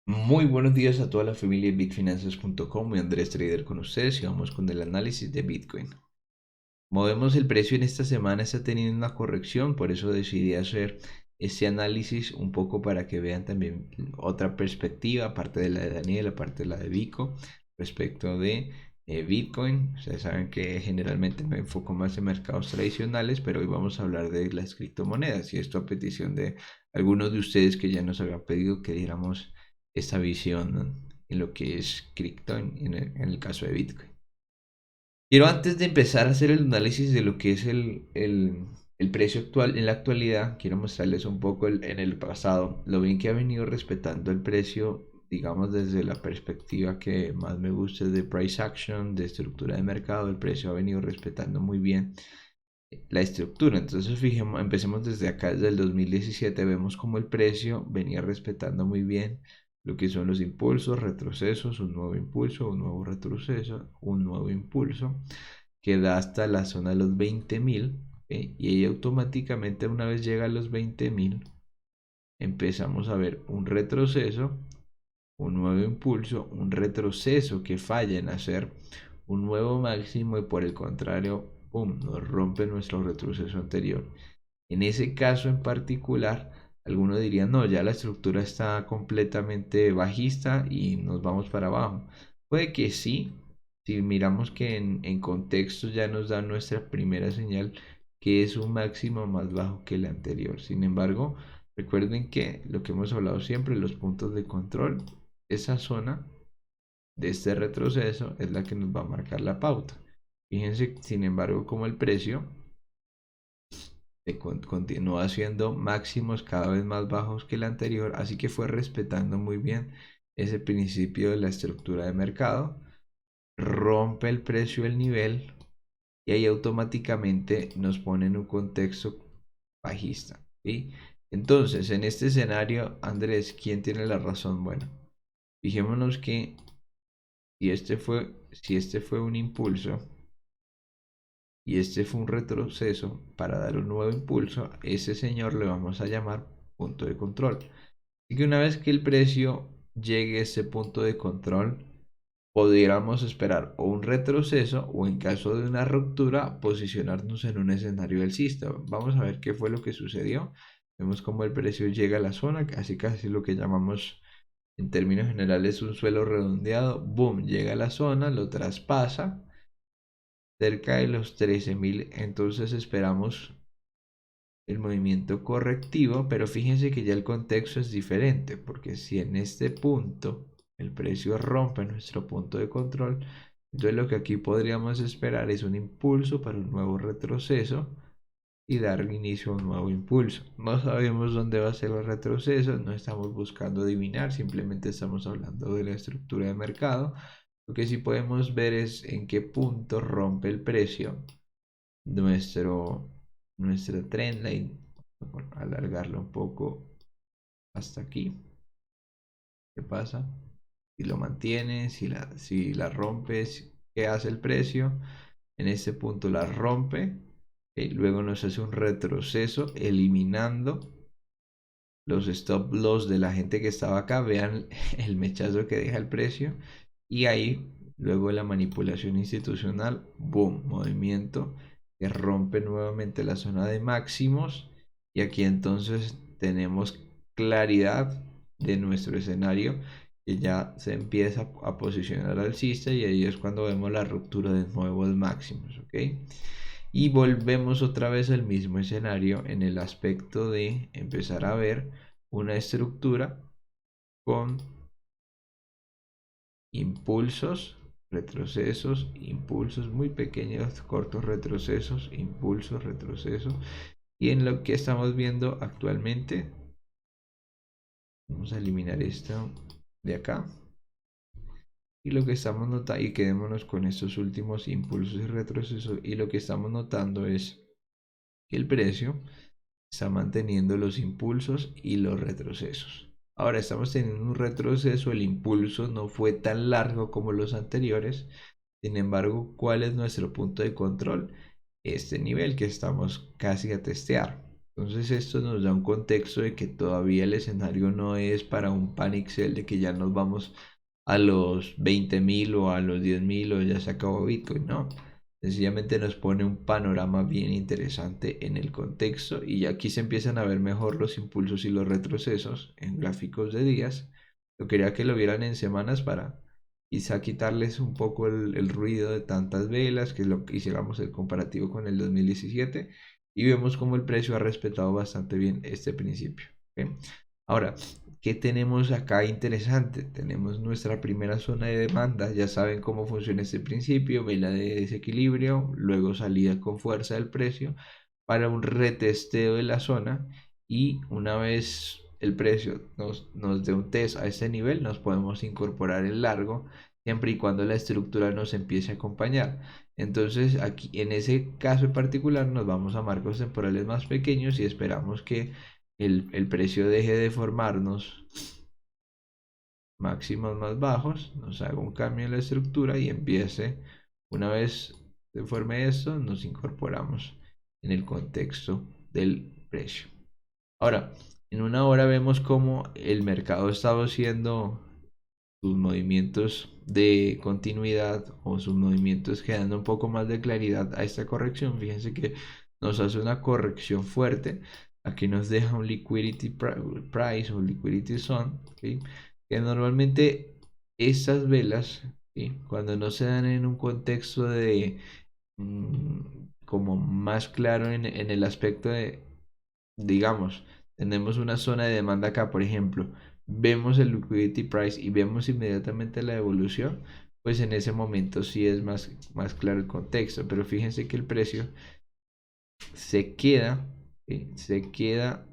Muy buenos días a toda la familia de bitfinanzas.com. Soy Andrés Trader con ustedes y vamos con el análisis de Bitcoin. Movemos el precio en esta semana, está teniendo una corrección, por eso decidí hacer este análisis un poco para que vean también otra perspectiva, aparte de la de Daniel, aparte de la de Vico, respecto de Bitcoin. Ustedes saben que generalmente me enfoco más en mercados tradicionales, pero hoy vamos a hablar de las criptomonedas y esto a petición de algunos de ustedes que ya nos habían pedido que diéramos esta visión en lo que es cripto en el caso de Bitcoin. Quiero antes de empezar a hacer el análisis de lo que es el precio actual en la actualidad, quiero mostrarles un poco en el pasado, lo bien que ha venido respetando el precio, digamos desde la perspectiva que más me gusta es de price action, de estructura de mercado, el precio ha venido respetando muy bien la estructura. Entonces, fijemos, empecemos desde acá, desde el 2017, vemos como el precio venía respetando muy bien lo que son los impulsos, retrocesos, un nuevo impulso, un nuevo retroceso, un nuevo impulso, que da hasta la zona de los 20.000, ¿ok? Y ahí automáticamente una vez llega a los 20.000, empezamos a ver un retroceso, un nuevo impulso, un retroceso que falla en hacer un nuevo máximo y por el contrario, ¡pum!, nos rompe nuestro retroceso anterior. En ese caso en particular, algunos dirían, no, ya la estructura está completamente bajista y nos vamos para abajo. Puede que sí, si miramos que en contexto ya nos da nuestra primera señal que es un máximo más bajo que el anterior. Sin embargo, recuerden que lo que hemos hablado siempre, los puntos de control, esa zona de este retroceso es la que nos va a marcar la pauta. Fíjense, sin embargo, como el precio continúa haciendo máximos cada vez más bajos que el anterior, así que fue respetando muy bien ese principio de la estructura de mercado, rompe el precio el nivel y ahí automáticamente nos pone en un contexto bajista. ¿Sí? Entonces, en este escenario, Andrés, ¿quién tiene la razón? Bueno, fijémonos que si este fue un impulso y este fue un retroceso para dar un nuevo impulso, a ese señor le vamos a llamar punto de control. Así que una vez que el precio llegue a ese punto de control, podríamos esperar o un retroceso o en caso de una ruptura, posicionarnos en un escenario alcista. Vamos a ver qué fue lo que sucedió. Vemos cómo el precio llega a la zona, casi lo que llamamos en términos generales un suelo redondeado. Boom, llega a la zona, lo traspasa cerca de los 13.000, entonces esperamos el movimiento correctivo, pero fíjense que ya el contexto es diferente, porque si en este punto el precio rompe nuestro punto de control, entonces lo que aquí podríamos esperar es un impulso para un nuevo retroceso y dar inicio a un nuevo impulso. No sabemos dónde va a ser el retroceso, no estamos buscando adivinar, simplemente estamos hablando de la estructura de mercado. Lo que sí podemos ver es en qué punto rompe el precio nuestro, nuestra trendline. Alargarlo un poco hasta aquí. ¿Qué pasa? Si lo mantienes, si la rompes, ¿qué hace el precio? En este punto la rompe. Luego nos hace un retroceso eliminando los stop loss de la gente que estaba acá. Vean el mechazo que deja el precio. Y ahí, luego la manipulación institucional, boom, movimiento que rompe nuevamente la zona de máximos. Y aquí entonces tenemos claridad de nuestro escenario que ya se empieza a posicionar alcista y ahí es cuando vemos la ruptura de nuevos máximos, ¿ok? Y volvemos otra vez al mismo escenario en el aspecto de empezar a ver una estructura con impulsos, retrocesos, impulsos muy pequeños, cortos retrocesos, impulsos, retrocesos. Y en lo que estamos viendo actualmente, vamos a eliminar esto de acá. Y lo que estamos notando, y quedémonos con estos últimos impulsos y retrocesos, y lo que estamos notando es que el precio está manteniendo los impulsos y los retrocesos. Ahora estamos teniendo un retroceso, el impulso no fue tan largo como los anteriores. Sin embargo, ¿cuál es nuestro punto de control? Este nivel que estamos casi a testear. Entonces esto nos da un contexto de que todavía el escenario no es para un panic sell de que ya nos vamos a los 20.000 o a los 10.000 o ya se acabó Bitcoin, no. Sencillamente nos pone un panorama bien interesante en el contexto y aquí se empiezan a ver mejor los impulsos y los retrocesos en gráficos de días. Yo quería que lo vieran en semanas para quizá quitarles un poco el ruido de tantas velas, que lo que hiciéramos el comparativo con el 2017 y vemos como el precio ha respetado bastante bien este principio. ¿Ok? Ahora, ¿qué tenemos acá interesante? Tenemos nuestra primera zona de demanda, ya saben cómo funciona este principio, vela de desequilibrio, luego salida con fuerza del precio para un retesteo de la zona y una vez el precio nos dé un test a este nivel, nos podemos incorporar en largo siempre y cuando la estructura nos empiece a acompañar. Entonces aquí en ese caso en particular nos vamos a marcos temporales más pequeños y esperamos que el precio deje de formarnos máximos más bajos, nos haga un cambio en la estructura y empiece, una vez se forme esto, nos incorporamos en el contexto del precio. Ahora, en una hora vemos cómo el mercado estaba haciendo sus movimientos de continuidad o sus movimientos que dan un poco más de claridad a esta corrección. Fíjense que nos hace una corrección fuerte. Aquí nos deja un liquidity price o liquidity zone, ¿sí? Que normalmente estas velas, ¿sí? Cuando no se dan en un contexto de como más claro en el aspecto de, digamos, tenemos una zona de demanda acá, por ejemplo, vemos el liquidity price y vemos inmediatamente la evolución, pues en ese momento sí es más claro el contexto. Pero fíjense que el precio se queda, ¿sí? Se queda.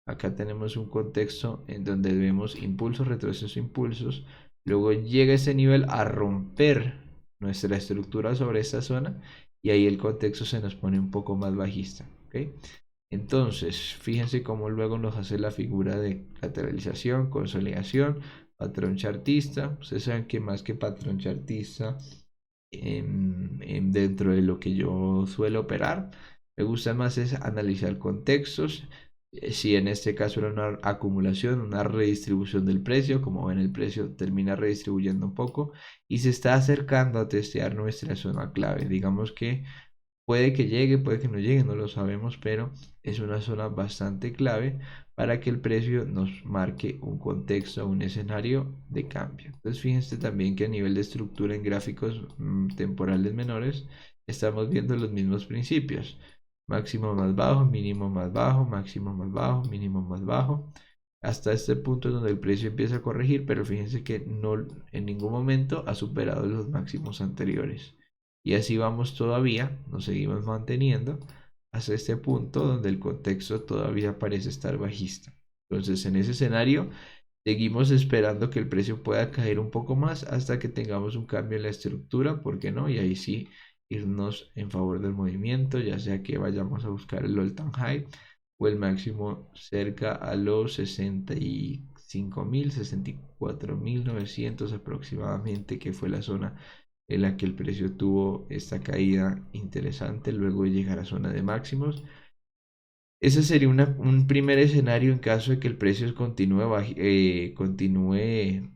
Acá tenemos un contexto en donde vemos impulsos, retrocesos, impulsos. Luego llega ese nivel a romper nuestra estructura sobre esta zona y ahí el contexto se nos pone un poco más bajista. ¿Ok? Entonces, fíjense cómo luego nos hace la figura de lateralización, consolidación, patrón chartista. Ustedes saben que más que patrón chartista, dentro de lo que yo suelo operar, me gusta más es analizar contextos. Si en este caso era una acumulación, una redistribución del precio, como ven el precio termina redistribuyendo un poco y se está acercando a testear nuestra zona clave. Digamos que puede que llegue, puede que no llegue, no lo sabemos, pero es una zona bastante clave para que el precio nos marque un contexto, un escenario de cambio. Entonces fíjense también que a nivel de estructura en gráficos temporales menores estamos viendo los mismos principios. Máximo más bajo, mínimo más bajo, máximo más bajo, mínimo más bajo. Hasta este punto donde el precio empieza a corregir, pero fíjense que no en ningún momento ha superado los máximos anteriores. Y así vamos todavía, nos seguimos manteniendo hasta este punto donde el contexto todavía parece estar bajista. Entonces, en ese escenario, seguimos esperando que el precio pueda caer un poco más hasta que tengamos un cambio en la estructura, ¿por qué no? Y ahí sí irnos en favor del movimiento, ya sea que vayamos a buscar el all-time high o el máximo cerca a los 65.000, 64.900 aproximadamente, que fue la zona en la que el precio tuvo esta caída interesante luego de llegar a zona de máximos. Ese sería un primer escenario en caso de que el precio continúe,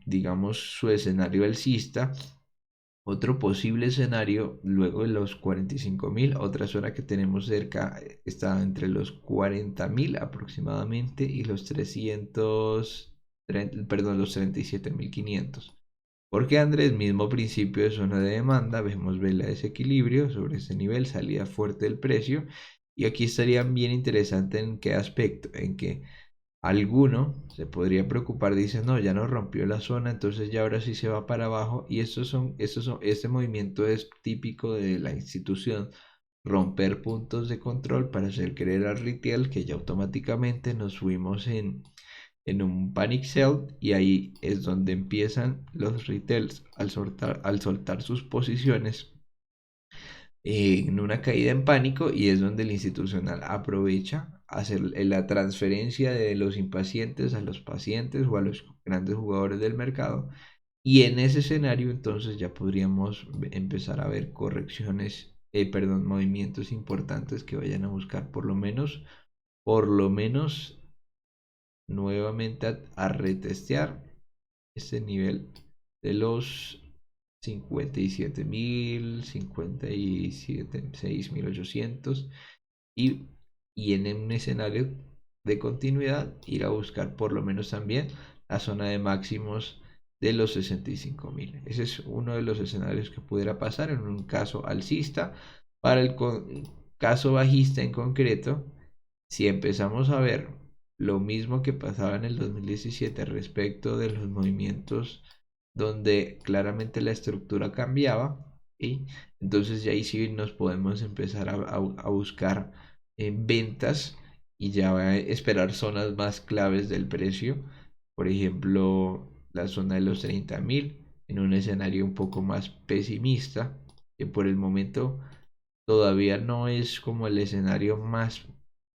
digamos, su escenario alcista. Otro posible escenario, luego de los 45.000, otra zona que tenemos cerca está entre los 40.000 aproximadamente y los 37.500. Porque Andrés, mismo principio de zona de demanda, vemos vela de desequilibrio sobre ese nivel, salida fuerte del precio. Y aquí estaría bien interesante en qué aspecto, en que alguno se podría preocupar, dice, no, ya no rompió la zona, entonces ya ahora sí se va para abajo. Y este movimiento es típico de la institución, romper puntos de control para hacer creer al retail que ya automáticamente nos subimos en un panic sell y ahí es donde empiezan los retails al soltar sus posiciones en una caída en pánico y es donde el institucional aprovecha hacer la transferencia de los impacientes a los pacientes o a los grandes jugadores del mercado y en ese escenario entonces ya podríamos empezar a ver correcciones perdón, movimientos importantes que vayan a buscar por lo menos nuevamente a retestear este nivel de los 57.000, 56.800 y, y en un escenario de continuidad ir a buscar por lo menos también la zona de máximos de los 65.000. Ese es uno de los escenarios que pudiera pasar en un caso alcista. Para el caso bajista en concreto, si empezamos a ver lo mismo que pasaba en el 2017 respecto de los movimientos donde claramente la estructura cambiaba, y entonces ya ahí sí nos podemos empezar a buscar ventas y ya va a esperar zonas más claves del precio, por ejemplo la zona de los 30.000 en un escenario un poco más pesimista, que por el momento todavía no es como el escenario más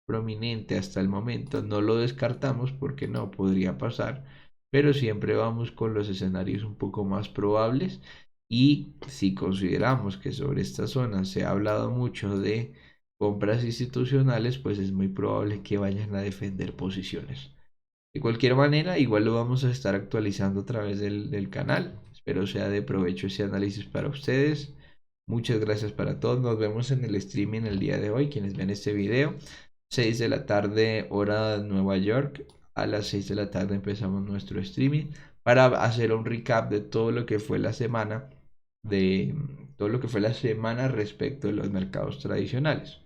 prominente hasta el momento. No lo descartamos porque no podría pasar, pero siempre vamos con los escenarios un poco más probables. Y si consideramos que sobre esta zona se ha hablado mucho de compras institucionales, pues es muy probable que vayan a defender posiciones. De cualquier manera, igual lo vamos a estar actualizando a través del canal. Espero sea de provecho ese análisis para ustedes. Muchas gracias para todos. Nos vemos en el streaming el día de hoy. Quienes ven este video, 6 de la tarde, hora Nueva York. A las 6 de la tarde empezamos nuestro streaming para hacer un recap de todo lo que fue la semana, de todo lo que fue la semana respecto de los mercados tradicionales.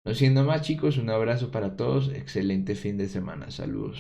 No siendo más, chicos, un abrazo para todos. Excelente fin de semana. Saludos.